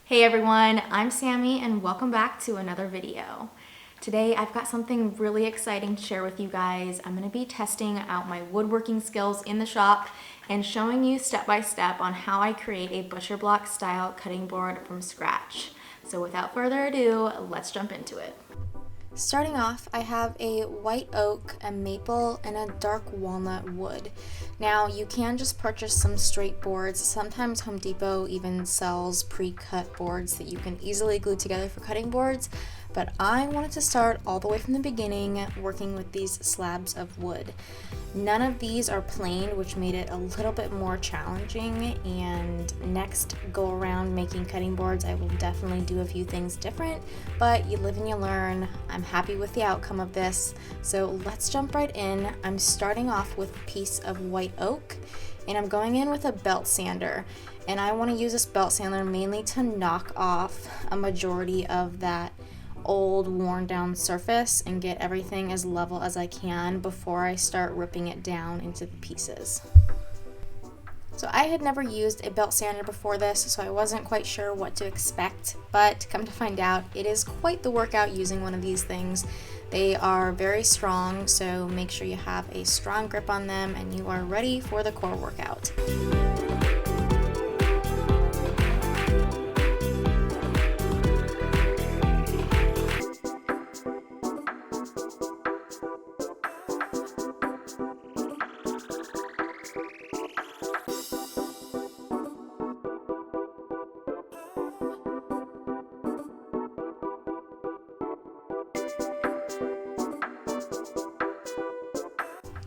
Hey everyone, I'm Sammy and welcome back to another video. Today I've got something really exciting to share with you guys. I'm going to be testing out my woodworking skills in the shop and showing you step by step on how I create a butcher block style cutting board from scratch. So without further ado, let's jump into it. Starting off, I have a white oak, a maple, and a dark walnut wood. Now, you can just purchase some straight boards. Sometimes Home Depot even sells pre-cut boards that you can easily glue together for cutting boards, but I wanted to start all the way from the beginning working with these slabs of wood. None of these are planed, which made it a little bit more challenging, and next go around making cutting boards I will definitely do a few things different, but you live and you learn. I'm happy with the outcome of this, so let's jump right in. I'm starting off with a piece of white oak, and I'm going in with a belt sander, and I want to use this belt sander mainly to knock off a majority of that old worn down surface and get everything as level as I can before I start ripping it down into the pieces. So I had never used a belt sander before this, so I wasn't quite sure what to expect, but come to find out, it is quite the workout using one of these things. They are very strong, so make sure you have a strong grip on them and you are ready for the core workout.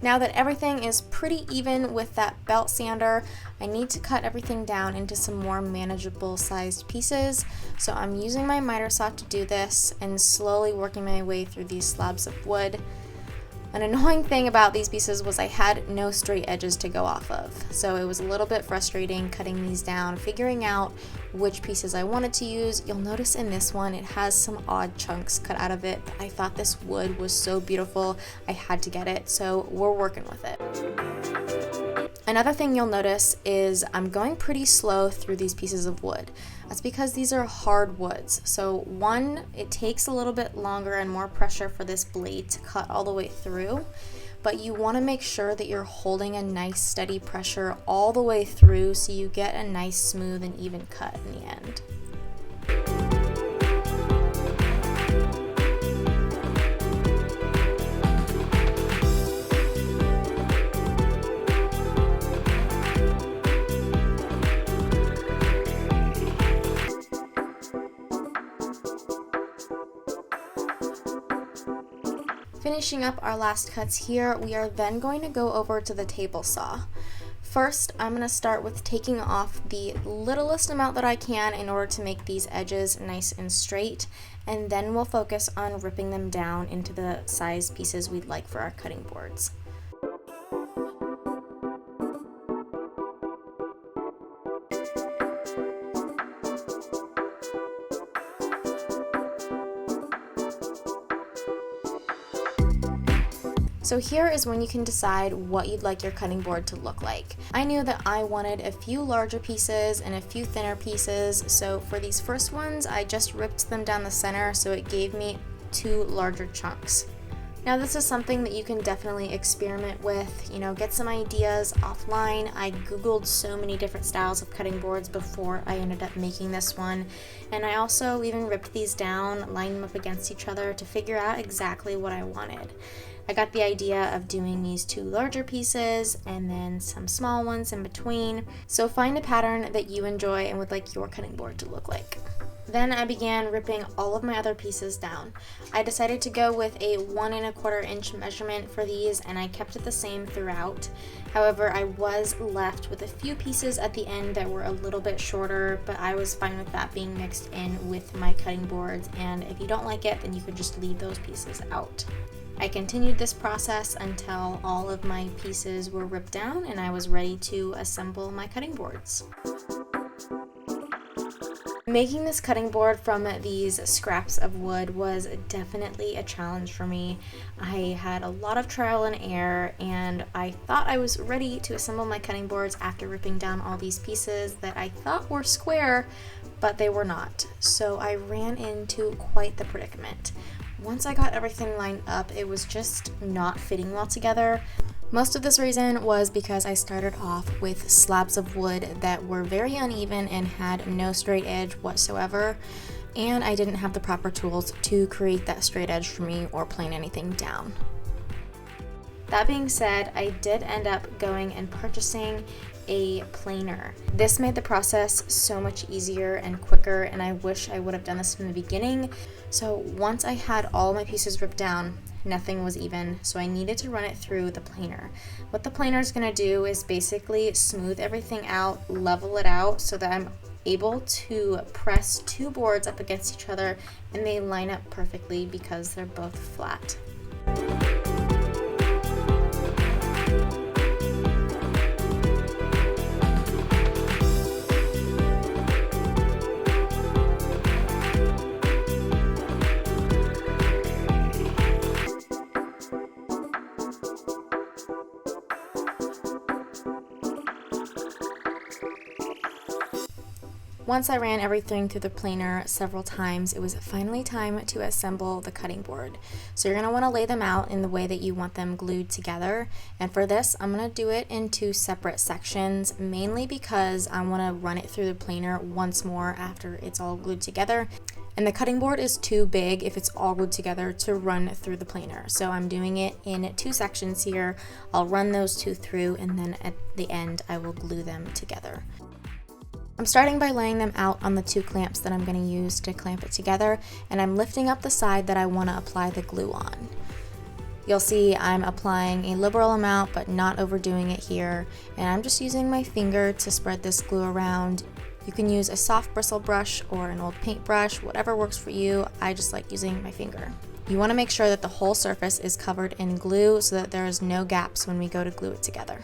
Now that everything is pretty even with that belt sander, I need to cut everything down into some more manageable sized pieces. So I'm using my miter saw to do this and slowly working my way through these slabs of wood. An annoying thing about these pieces was I had no straight edges to go off of, so it was a little bit frustrating cutting these down, figuring out which pieces I wanted to use. You'll notice in this one it has some odd chunks cut out of it, but I thought this wood was so beautiful I had to get it, so we're working with it. Another thing you'll notice is I'm going pretty slow through these pieces of wood. That's because these are hard woods. So one, it takes a little bit longer and more pressure for this blade to cut all the way through, but you want to make sure that you're holding a nice steady pressure all the way through so you get a nice smooth and even cut in the end. Finishing up our last cuts here, we are then going to go over to the table saw. First, I'm going to start with taking off the littlest amount that I can in order to make these edges nice and straight, and then we'll focus on ripping them down into the size pieces we'd like for our cutting boards. So here is when you can decide what you'd like your cutting board to look like. I knew that I wanted a few larger pieces and a few thinner pieces, so for these first ones I just ripped them down the center so it gave me two larger chunks. Now this is something that you can definitely experiment with, get some ideas offline. I googled so many different styles of cutting boards before I ended up making this one, and I also even ripped these down, lined them up against each other to figure out exactly what I wanted. I got the idea of doing these two larger pieces and then some small ones in between, so find a pattern that you enjoy and would like your cutting board to look like. Then I began ripping all of my other pieces down. I decided to go with a 1 1/4 inch measurement for these, and I kept it the same throughout. However, I was left with a few pieces at the end that were a little bit shorter, but I was fine with that being mixed in with my cutting boards, and if you don't like it, then you could just leave those pieces out. I continued this process until all of my pieces were ripped down and I was ready to assemble my cutting boards. Making this cutting board from these scraps of wood was definitely a challenge for me. I had a lot of trial and error, and I thought I was ready to assemble my cutting boards after ripping down all these pieces that I thought were square, but they were not. So I ran into quite the predicament. Once I got everything lined up, it was just not fitting well together. Most of this reason was because I started off with slabs of wood that were very uneven and had no straight edge whatsoever, and I didn't have the proper tools to create that straight edge for me or plane anything down. That being said, I did end up going and purchasing a planer. This made the process so much easier and quicker, and I wish I would have done this from the beginning. So once I had all my pieces ripped down, nothing was even, so I needed to run it through the planer. What the planer is going to do is basically smooth everything out, level it out so that I'm able to press two boards up against each other and they line up perfectly because they're both flat. Once I ran everything through the planer several times, it was finally time to assemble the cutting board. So you're going to want to lay them out in the way that you want them glued together. And for this, I'm going to do it in two separate sections, mainly because I want to run it through the planer once more after it's all glued together. And the cutting board is too big if it's all glued together to run through the planer. So I'm doing it in two sections here. I'll run those two through, and then at the end, I will glue them together. I'm starting by laying them out on the two clamps that I'm going to use to clamp it together, and I'm lifting up the side that I want to apply the glue on. You'll see I'm applying a liberal amount but not overdoing it here, and I'm just using my finger to spread this glue around. You can use a soft bristle brush or an old paintbrush, whatever works for you. I just like using my finger. You want to make sure that the whole surface is covered in glue so that there is no gaps when we go to glue it together.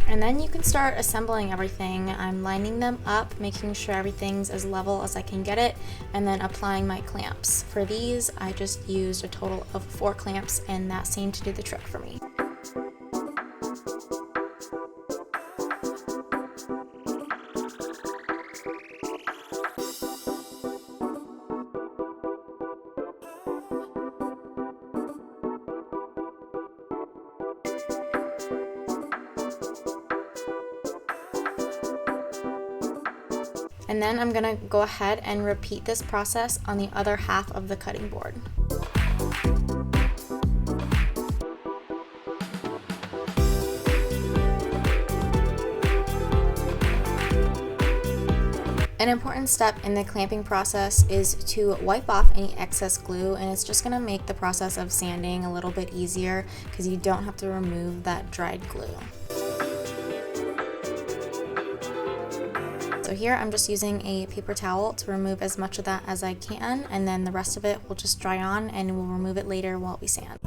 And then you can start assembling everything. I'm lining them up, making sure everything's as level as I can get it, and then applying my clamps. For these, I just used a total of 4 clamps, and that seemed to do the trick for me. And then I'm gonna go ahead and repeat this process on the other half of the cutting board. An important step in the clamping process is to wipe off any excess glue, and it's just gonna make the process of sanding a little bit easier because you don't have to remove that dried glue. So here I'm just using a paper towel to remove as much of that as I can, and then the rest of it will just dry on and we'll remove it later while we sand.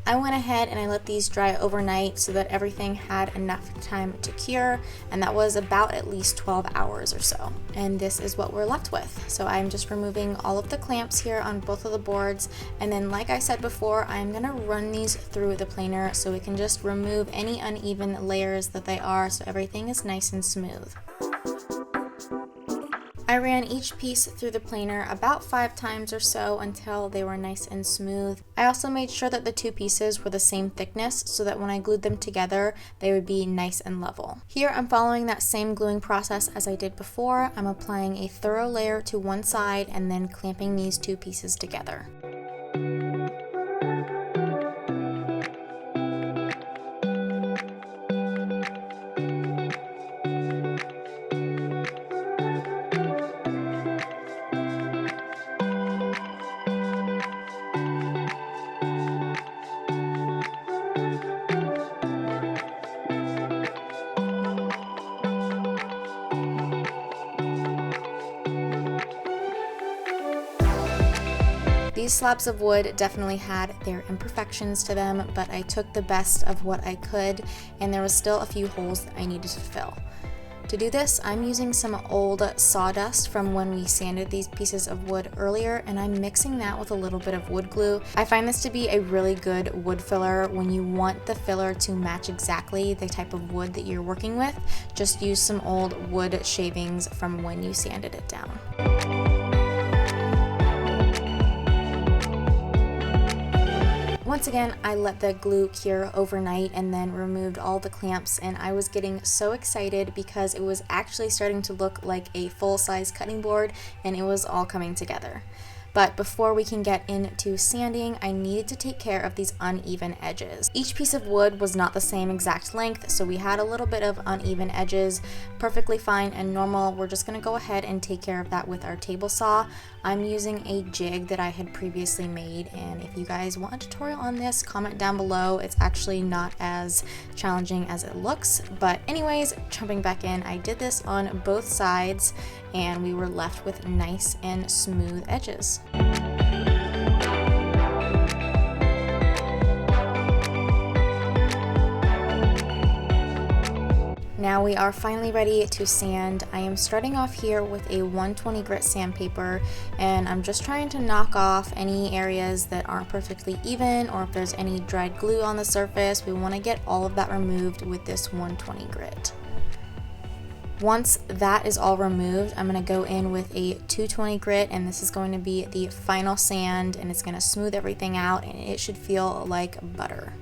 I went ahead and I let these dry overnight so that everything had enough time to cure, and that was about at least 12 hours or so. And this is what we're left with. So I'm just removing all of the clamps here on both of the boards, and then like I said before, I'm gonna run these through the planer so we can just remove any uneven layers that they are so everything is nice and smooth. I ran each piece through the planer about 5 times or so until they were nice and smooth. I also made sure that the two pieces were the same thickness so that when I glued them together, they would be nice and level. Here I'm following that same gluing process as I did before. I'm applying a thorough layer to one side and then clamping these two pieces together. These slabs of wood definitely had their imperfections to them, but I took the best of what I could, and there was still a few holes that I needed to fill. To do this, I'm using some old sawdust from when we sanded these pieces of wood earlier, and I'm mixing that with a little bit of wood glue. I find this to be a really good wood filler when you want the filler to match exactly the type of wood that you're working with. Just use some old wood shavings from when you sanded it down. Once again, I let the glue cure overnight and then removed all the clamps, and I was getting so excited because it was actually starting to look like a full-size cutting board and it was all coming together. But before we can get into sanding, I needed to take care of these uneven edges. Each piece of wood was not the same exact length, so we had a little bit of uneven edges. Perfectly fine and normal. We're just gonna go ahead and take care of that with our table saw. I'm using a jig that I had previously made, and if you guys want a tutorial on this, comment down below. It's actually not as challenging as it looks. But anyways, jumping back in, I did this on both sides and we were left with nice and smooth edges. Now we are finally ready to sand. I am starting off here with a 120 grit sandpaper, and I'm just trying to knock off any areas that aren't perfectly even, or if there's any dried glue on the surface. We want to get all of that removed with this 120 grit. Once that is all removed, I'm going to go in with a 220 grit, and this is going to be the final sand, and it's going to smooth everything out and it should feel like butter.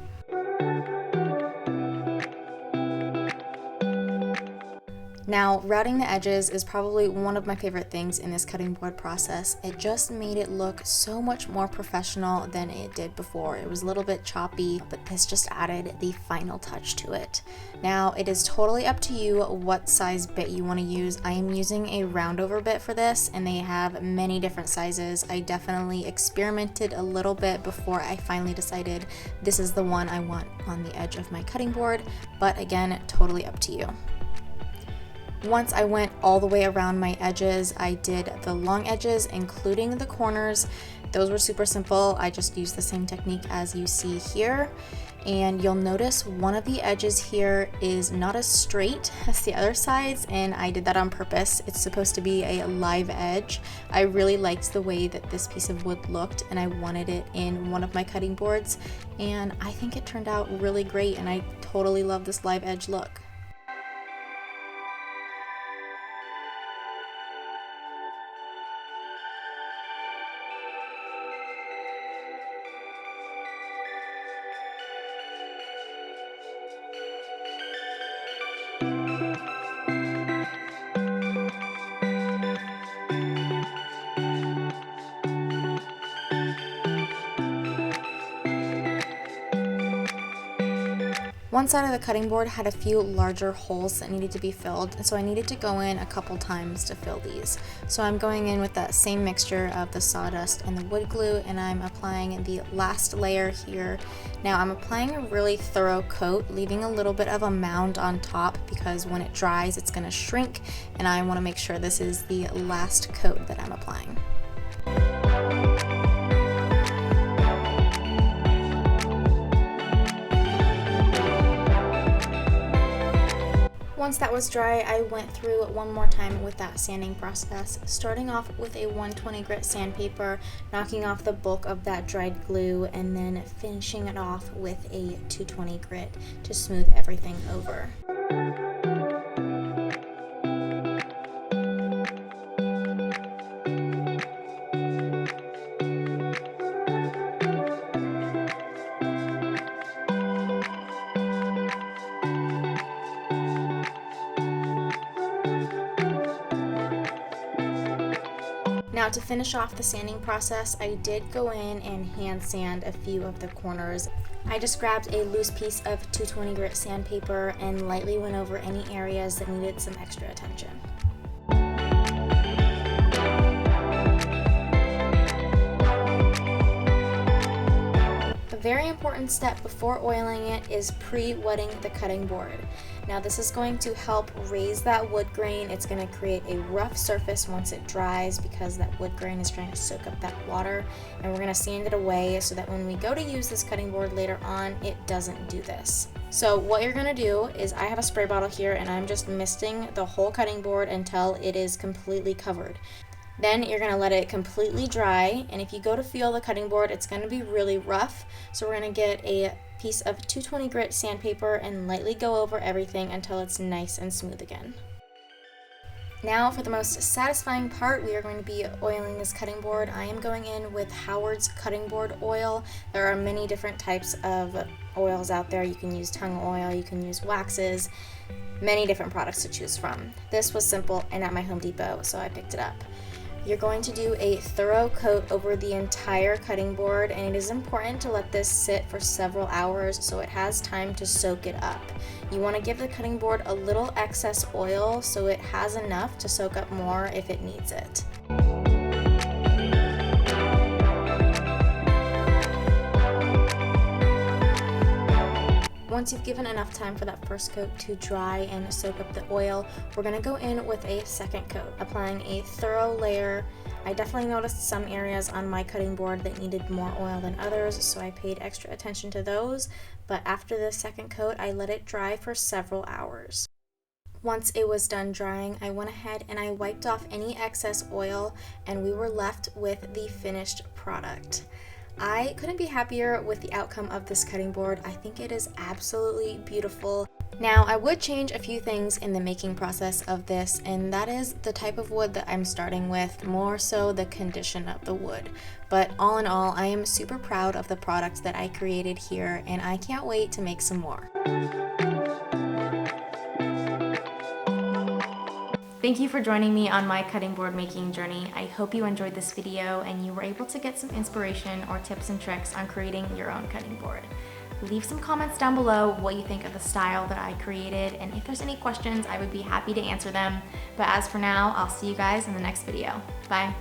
Now, routing the edges is probably one of my favorite things in this cutting board process. It just made it look so much more professional than it did before. It was a little bit choppy, but this just added the final touch to it. Now, it is totally up to you what size bit you want to use. I am using a roundover bit for this, and they have many different sizes. I definitely experimented a little bit before I finally decided this is the one I want on the edge of my cutting board, but again, totally up to you. Once I went all the way around my edges, I did the long edges, including the corners. Those were super simple. I just used the same technique as you see here. And you'll notice one of the edges here is not as straight as the other sides, and I did that on purpose. It's supposed to be a live edge. I really liked the way that this piece of wood looked, and I wanted it in one of my cutting boards, and I think it turned out really great, and I totally love this live edge look. One side of the cutting board had a few larger holes that needed to be filled, and so I needed to go in a couple times to fill these. So I'm going in with that same mixture of the sawdust and the wood glue, and I'm applying the last layer here. Now I'm applying a really thorough coat, leaving a little bit of a mound on top because when it dries it's going to shrink, and I want to make sure this is the last coat that I'm applying. Once that was dry, I went through one more time with that sanding process, starting off with a 120 grit sandpaper, knocking off the bulk of that dried glue, and then finishing it off with a 220 grit to smooth everything over. Now to finish off the sanding process, I did go in and hand sand a few of the corners. I just grabbed a loose piece of 220 grit sandpaper and lightly went over any areas that needed some extra attention. A very important step before oiling it is pre-wetting the cutting board. Now this is going to help raise that wood grain. It's going to create a rough surface once it dries because that wood grain is trying to soak up that water, and we're going to sand it away so that when we go to use this cutting board later on, it doesn't do this. So what you're going to do is, I have a spray bottle here and I'm just misting the whole cutting board until it is completely covered. Then you're going to let it completely dry, and if you go to feel the cutting board, it's going to be really rough. So we're going to get a piece of 220 grit sandpaper and lightly go over everything until it's nice and smooth again. Now for the most satisfying part, we are going to be oiling this cutting board. I am going in with Howard's cutting board oil. There are many different types of oils out there. You can use tung oil, you can use waxes, many different products to choose from. This was simple and at my Home Depot, so I picked it up. You're going to do a thorough coat over the entire cutting board, and it is important to let this sit for several hours so it has time to soak it up. You want to give the cutting board a little excess oil so it has enough to soak up more if it needs it. Once you've given enough time for that first coat to dry and soak up the oil, we're going to go in with a second coat, applying a thorough layer. I definitely noticed some areas on my cutting board that needed more oil than others, so I paid extra attention to those, but after the second coat, I let it dry for several hours. Once it was done drying, I went ahead and I wiped off any excess oil, and we were left with the finished product. I couldn't be happier with the outcome of this cutting board. I think it is absolutely beautiful. Now, I would change a few things in the making process of this, and that is the type of wood that I'm starting with, more so the condition of the wood. But all in all, I am super proud of the product that I created here, and I can't wait to make some more. Thank you for joining me on my cutting board making journey. I hope you enjoyed this video and you were able to get some inspiration or tips and tricks on creating your own cutting board. Leave some comments down below what you think of the style that I created, and if there's any questions, I would be happy to answer them. But as for now, I'll see you guys in the next video. Bye.